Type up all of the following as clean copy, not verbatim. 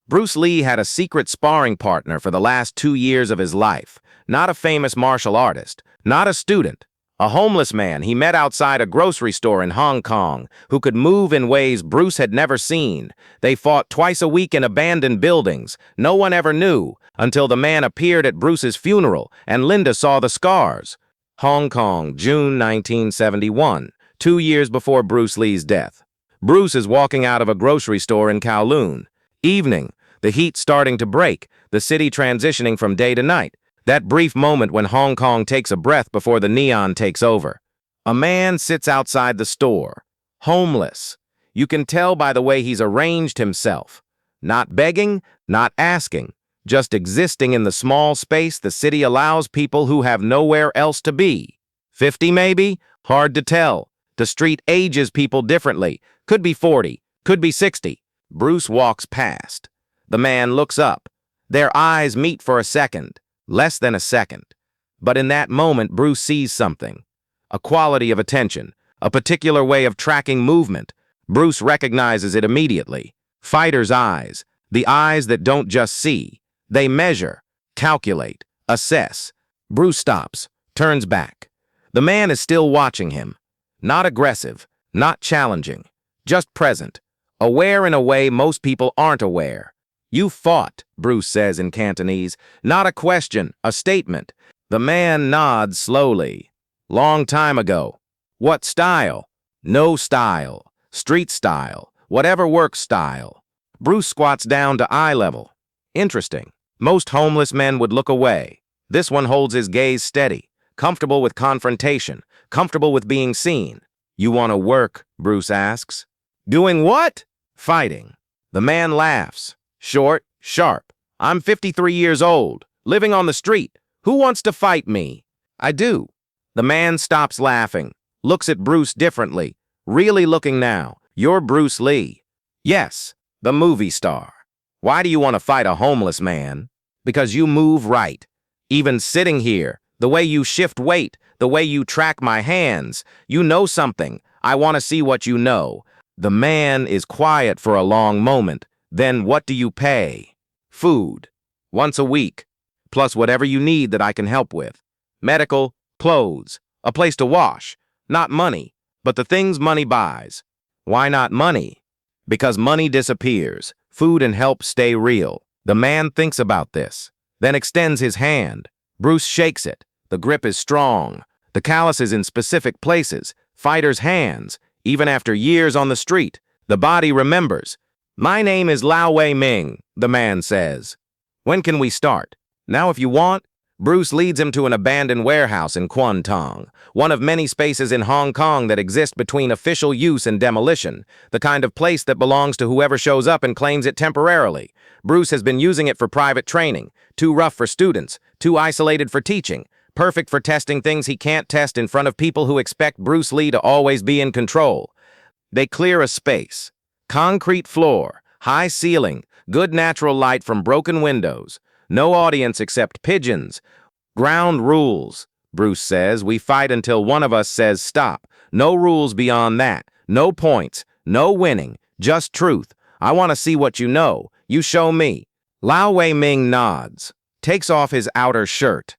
Bruce Lee had a secret sparring partner for the last 2 years of his life. Not a famous martial artist, not a student. A homeless man he met outside a grocery store in Hong Kong who could move in ways Bruce had never seen. They fought twice a week in abandoned buildings. No one ever knew until the man appeared at Bruce's funeral and Linda saw the scars. Hong Kong, June 1971, 2 years before Bruce Lee's death. Bruce is walking out of a grocery store in Kowloon. Evening, the heat starting to break, the city transitioning from day to night. That brief moment when Hong Kong takes a breath before the neon takes over. A man sits outside the store, homeless. You can tell by the way he's arranged himself. Not begging, not asking, just existing in the small space the city allows people who have nowhere else to be. 50 maybe? Hard to tell. The street ages people differently. Could be 40, could be 60. Bruce walks past. The man looks up. Their eyes meet for a second. Less than a second. But in that moment, Bruce sees something. A quality of attention, a particular way of tracking movement. Bruce recognizes it immediately. Fighter's eyes, the eyes that don't just see. They measure, calculate, assess. Bruce stops, turns back. The man is still watching him. Not aggressive, not challenging, just present. Aware in a way most people aren't aware. "You fought," Bruce says in Cantonese. Not a question, a statement. The man nods slowly. "Long time ago." "What style?" "No style. Street style. Whatever works style." Bruce squats down to eye level. Interesting. Most homeless men would look away. This one holds his gaze steady, comfortable with confrontation, comfortable with being seen. "You want to work?" Bruce asks. "Doing what?" "Fighting." The man laughs. Short, sharp. "I'm 53 years old, living on the street. Who wants to fight me?" "I do." The man stops laughing, looks at Bruce differently, really looking now. "You're Bruce Lee." "Yes, the movie star." "Why do you want to fight a homeless man?" "Because you move right. Even sitting here, the way you shift weight, the way you track my hands, you know something. I want to see what you know." The man is quiet for a long moment. "Then what do you pay?" "Food. Once a week. Plus whatever you need that I can help with. Medical, clothes, a place to wash. Not money, but the things money buys." "Why not money?" "Because money disappears. Food and help stay real." The man thinks about this, then extends his hand. Bruce shakes it. The grip is strong. The callus is in specific places. Fighter's hands, even after years on the street. The body remembers. "My name is Lau Wei-ming," the man says. "When can we start?" "Now if you want." Bruce leads him to an abandoned warehouse in Kwun Tong, one of many spaces in Hong Kong that exist between official use and demolition, the kind of place that belongs to whoever shows up and claims it temporarily. Bruce has been using it for private training, too rough for students, too isolated for teaching, perfect for testing things he can't test in front of people who expect Bruce Lee to always be in control. They clear a space. Concrete floor, high ceiling, good natural light from broken windows. No audience except pigeons. "Ground rules," Bruce says. "We fight until one of us says stop. No rules beyond that. No points. No winning. Just truth. I want to see what you know. You show me." Lau Wei-ming nods, takes off his outer shirt.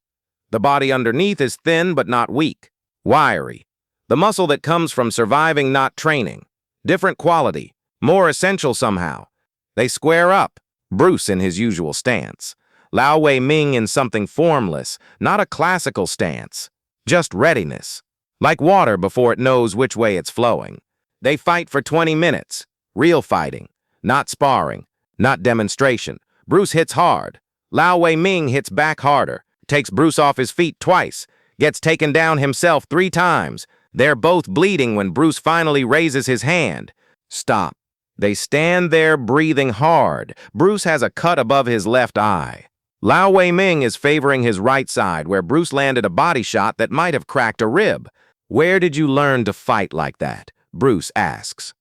The body underneath is thin but not weak. Wiry. The muscle that comes from surviving, not training. Different quality. More essential somehow. They square up. Bruce in his usual stance. Lau Wei-ming in something formless, not a classical stance. Just readiness. Like water before it knows which way it's flowing. They fight for 20 minutes. Real fighting. Not sparring. Not demonstration. Bruce hits hard. Lau Wei-ming hits back harder. Takes Bruce off his feet twice. Gets taken down himself 3 times. They're both bleeding when Bruce finally raises his hand. Stop. They stand there breathing hard. Bruce has a cut above his left eye. Lau Wei-ming is favoring his right side, where Bruce landed a body shot that might have cracked a rib. "Where did you learn to fight like that?" Bruce asks.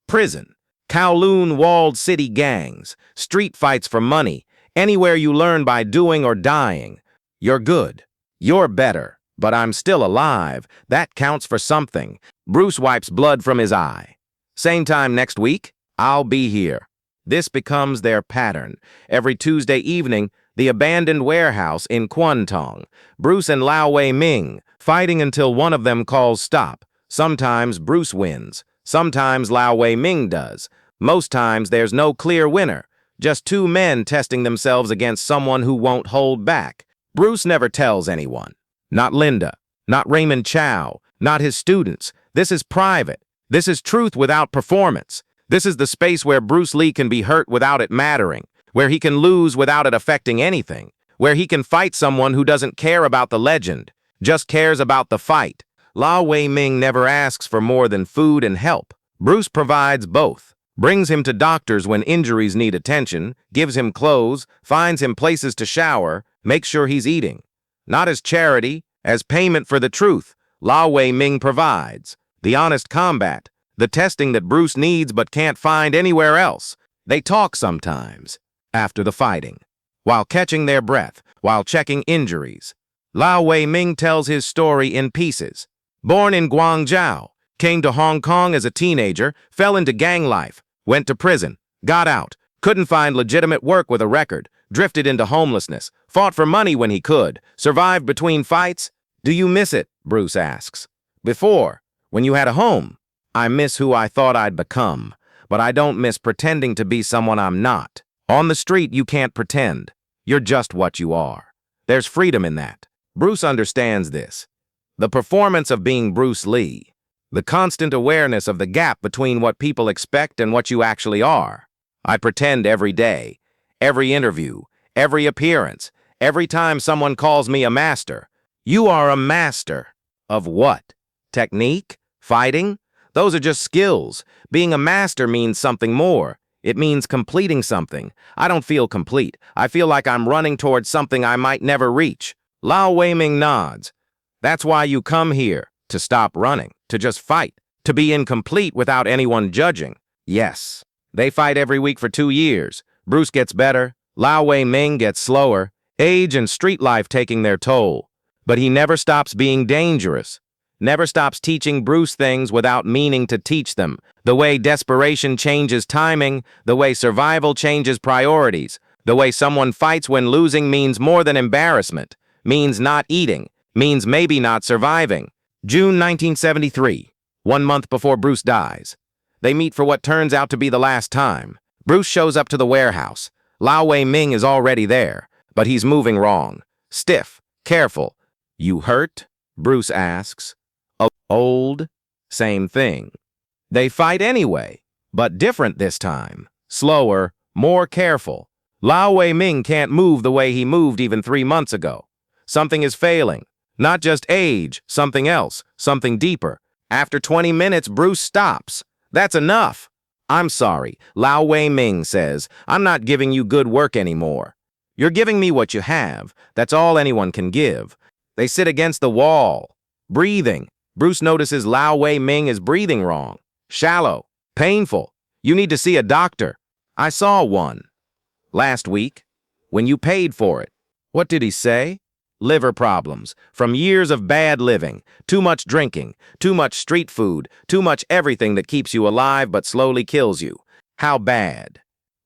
"Prison. Kowloon walled city gangs. Street fights for money. Anywhere you learn by doing or dying. You're good. You're better. But I'm still alive. That counts for something." Bruce wipes blood from his eye. "Same time next week? I'll be here." This becomes their pattern. Every Tuesday evening, the abandoned warehouse in Kwun Tong. Bruce and Lau Wei-ming, fighting until one of them calls stop. Sometimes Bruce wins. Sometimes Lau Wei-ming does. Most times there's no clear winner. Just two men testing themselves against someone who won't hold back. Bruce never tells anyone. Not Linda. Not Raymond Chow. Not his students. This is private. This is truth without performance. This is the space where Bruce Lee can be hurt without it mattering, where he can lose without it affecting anything, where he can fight someone who doesn't care about the legend, just cares about the fight. Lau Wei-ming never asks for more than food and help. Bruce provides both, brings him to doctors when injuries need attention, gives him clothes, finds him places to shower, makes sure he's eating. Not as charity, as payment for the truth, Lau Wei-ming provides. The honest combat, the testing that Bruce needs but can't find anywhere else. They talk sometimes, after the fighting, while catching their breath, while checking injuries. Lau Wei-ming tells his story in pieces. Born in Guangzhou, came to Hong Kong as a teenager, fell into gang life, went to prison, got out, couldn't find legitimate work with a record, drifted into homelessness, fought for money when he could, survived between fights. Do you miss it? Bruce asks. Before, when you had a home. I miss who I thought I'd become, but I don't miss pretending to be someone I'm not. On the street, you can't pretend. You're just what you are. There's freedom in that. Bruce understands this. The performance of being Bruce Lee. The constant awareness of the gap between what people expect and what you actually are. I pretend every day, every interview, every appearance, every time someone calls me a master. You are a master. Of what? Technique? Fighting? Those are just skills. Being a master means something more. It means completing something. I don't feel complete. I feel like I'm running towards something I might never reach. Lau Wei-ming nods. That's why you come here, to stop running, to just fight, to be incomplete without anyone judging. Yes. They fight every week for 2 years. Bruce gets better. Lau Wei-ming gets slower. Age and street life taking their toll. But he never stops being dangerous. Never stops teaching Bruce things without meaning to teach them. The way desperation changes timing, the way survival changes priorities, the way someone fights when losing means more than embarrassment, means not eating, means maybe not surviving. June 1973, 1 month before Bruce dies. They meet for what turns out to be the last time. Bruce shows up to the warehouse. Lau Wei-ming is already there, but he's moving wrong. Stiff, careful. You hurt? Bruce asks. Old, same thing. They fight anyway, but different this time. Slower, more careful. Lau Wei-ming can't move the way he moved even 3 months ago. Something is failing. Not just age, something else, something deeper. After 20 minutes, Bruce stops. That's enough. I'm sorry, Lau Wei-ming says. I'm not giving you good work anymore. You're giving me what you have. That's all anyone can give. They sit against the wall, breathing. Bruce notices Lau Wei-ming is breathing wrong. Shallow. Painful. You need to see a doctor. I saw one. Last week. When you paid for it. What did he say? Liver problems. From years of bad living. Too much drinking. Too much street food. Too much everything that keeps you alive but slowly kills you. How bad?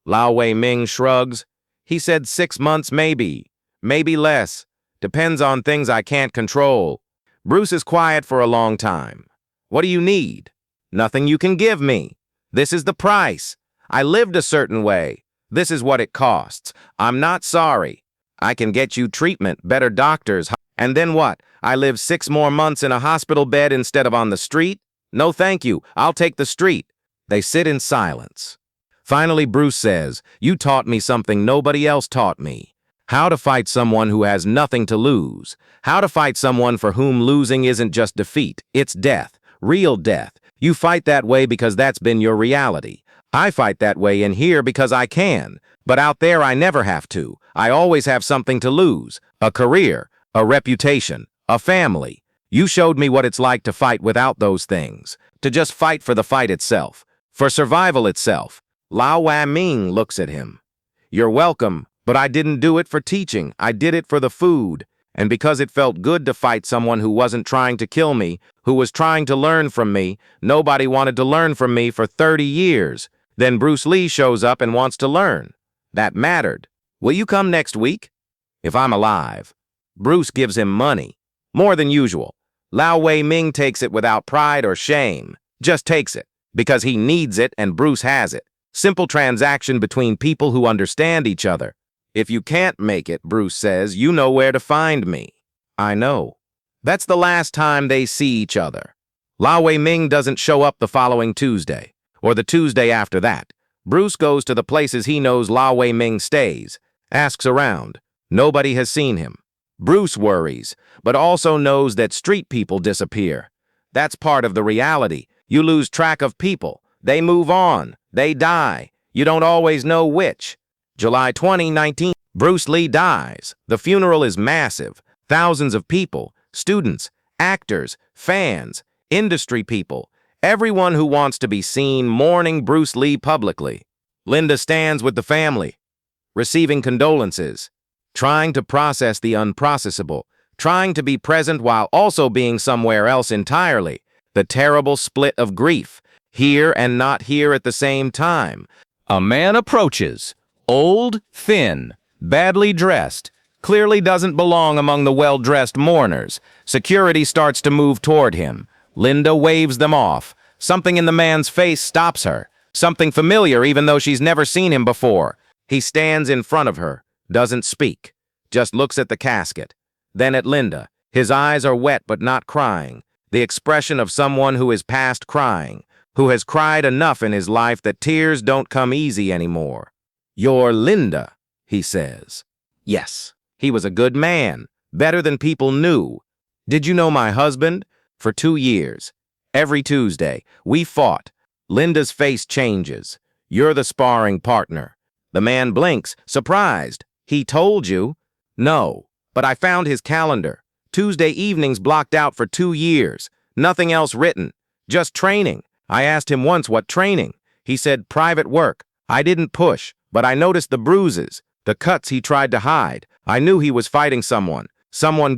Lau Wei-ming shrugs. He said 6 months maybe. Maybe less. Depends on things I can't control. Bruce is quiet for a long time. What do you need? Nothing you can give me. This is the price. I lived a certain way. This is what it costs. I'm not sorry. I can get you treatment, better doctors. And then what? I live 6 more months in a hospital bed instead of on the street? No thank you. I'll take the street. They sit in silence. Finally, Bruce says, you taught me something nobody else taught me. How to fight someone who has nothing to lose. How to fight someone for whom losing isn't just defeat, it's death, real death. You fight that way because that's been your reality. I fight that way in here because I can, but out there I never have to. I always have something to lose, a career, a reputation, a family. You showed me what it's like to fight without those things, to just fight for the fight itself, for survival itself. Lau Wei-ming looks at him. You're welcome. But I didn't do it for teaching. I did it for the food. And because it felt good to fight someone who wasn't trying to kill me, who was trying to learn from me, nobody wanted to learn from me for 30 years. Then Bruce Lee shows up and wants to learn. That mattered. Will you come next week? If I'm alive. Bruce gives him money. More than usual. Lau Wei-ming takes it without pride or shame. Just takes it. Because he needs it and Bruce has it. Simple transaction between people who understand each other. If you can't make it, Bruce says, you know where to find me. I know. That's the last time they see each other. Lau Wei-ming doesn't show up the following Tuesday, or the Tuesday after that. Bruce goes to the places he knows Lau Wei-ming stays, asks around. Nobody has seen him. Bruce worries, but also knows that street people disappear. That's part of the reality. You lose track of people. They move on. They die. You don't always know which. July 2019, Bruce Lee dies. The funeral is massive. Thousands of people, students, actors, fans, industry people, everyone who wants to be seen mourning Bruce Lee publicly. Linda stands with the family, receiving condolences, trying to process the unprocessable, trying to be present while also being somewhere else entirely. The terrible split of grief, here and not here at the same time. A man approaches, old, thin, badly dressed, clearly doesn't belong among the well-dressed mourners. Security starts to move toward him. Linda waves them off. Something in the man's face stops her. Something familiar even though she's never seen him before. He stands in front of her, doesn't speak, just looks at the casket. Then at Linda. His eyes are wet but not crying. The expression of someone who is past crying, who has cried enough in his life that tears don't come easy anymore. You're Linda, he says. Yes, he was a good man, better than people knew. Did you know my husband? For 2 years. Every Tuesday, we fought. Linda's face changes. You're the sparring partner. The man blinks, surprised. He told you? No, but I found his calendar. Tuesday evenings blocked out for 2 years. Nothing else written. Just training. I asked him once what training. He said private work. I didn't push, but I noticed the bruises, the cuts he tried to hide. I knew he was fighting someone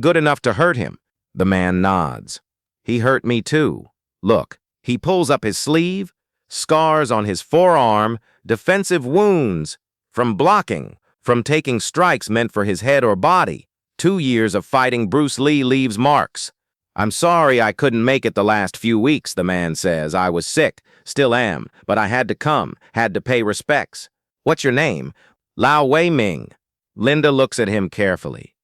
good enough to hurt him. The man nods. He hurt me too. Look, he pulls up his sleeve, scars on his forearm, defensive wounds, from blocking, from taking strikes meant for his head or body. 2 years of fighting Bruce Lee leaves marks. I'm sorry I couldn't make it the last few weeks, the man says. I was sick, still am, but I had to come, had to pay respects. What's your name? Lau Wei-ming. Linda looks at him carefully.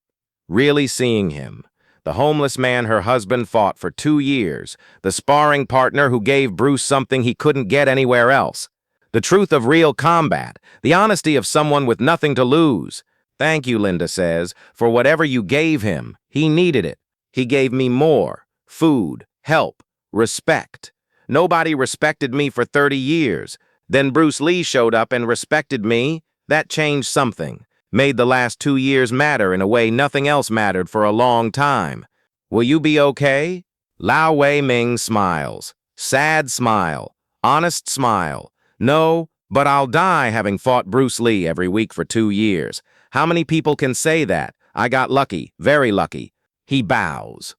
Really seeing him. The homeless man her husband fought for 2 years, the sparring partner who gave Bruce something he couldn't get anywhere else. The truth of real combat, the honesty of someone with nothing to lose. Thank you, Linda says, for whatever you gave him. He needed it. He gave me more. Food, help, respect. Nobody respected me for 30 years. Then Bruce Lee showed up and respected me. That changed something. Made the last 2 years matter in a way nothing else mattered for a long time. Will you be okay? Lau Wei-ming smiles. Sad smile. Honest smile. No, but I'll die having fought Bruce Lee every week for 2 years. How many people can say that? I got lucky, very lucky. He bows.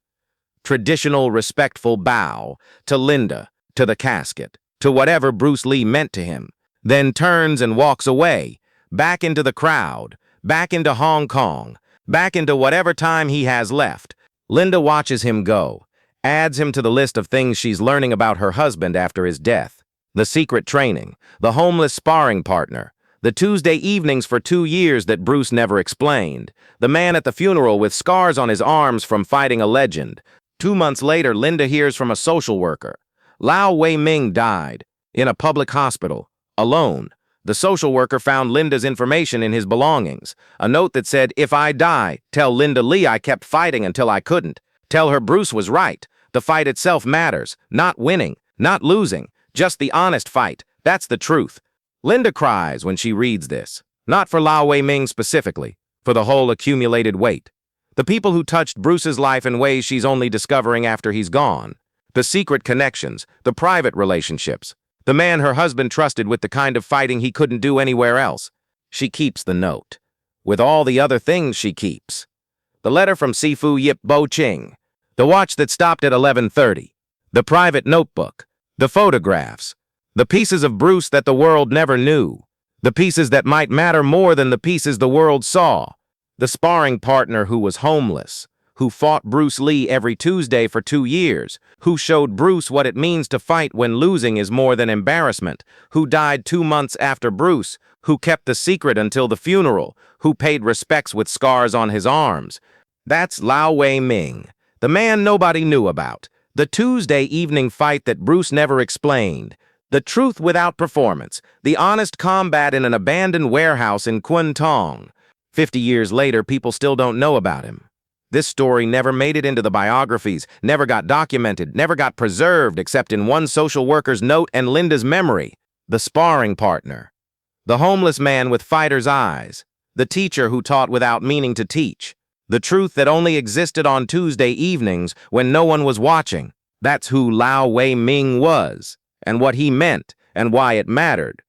Traditional, respectful bow to Linda, to the casket, to whatever Bruce Lee meant to him. Then turns and walks away, back into the crowd, back into Hong Kong, back into whatever time he has left. Linda watches him go, adds him to the list of things she's learning about her husband after his death. The secret training, the homeless sparring partner, the Tuesday evenings for 2 years that Bruce never explained, the man at the funeral with scars on his arms from fighting a legend. 2 months later, Linda hears from a social worker. Lau Wei-ming died in a public hospital, alone. The social worker found Linda's information in his belongings, a note that said, if I die, tell Linda Lee I kept fighting until I couldn't. Tell her Bruce was right. The fight itself matters, not winning, not losing, just the honest fight. That's the truth. Linda cries when she reads this, not for Lau Wei-ming specifically, for the whole accumulated weight. The people who touched Bruce's life in ways she's only discovering after he's gone. The secret connections, the private relationships. The man her husband trusted with the kind of fighting he couldn't do anywhere else. She keeps the note. With all the other things she keeps. The letter from Sifu Yip Bo Ching. The watch that stopped at 11:30. The private notebook. The photographs. The pieces of Bruce that the world never knew. The pieces that might matter more than the pieces the world saw. The sparring partner who was homeless, who fought Bruce Lee every Tuesday for 2 years, who showed Bruce what it means to fight when losing is more than embarrassment, who died 2 months after Bruce, who kept the secret until the funeral, who paid respects with scars on his arms. That's Lau Wei-ming, the man nobody knew about, the Tuesday evening fight that Bruce never explained, the truth without performance, the honest combat in an abandoned warehouse in Kwun Tong. 50 years later, people still don't know about him. This story never made it into the biographies, never got documented, never got preserved except in one social worker's note and Linda's memory. The sparring partner. The homeless man with fighter's eyes. The teacher who taught without meaning to teach. The truth that only existed on Tuesday evenings when no one was watching. That's who Lau Wei-ming was, and what he meant, and why it mattered.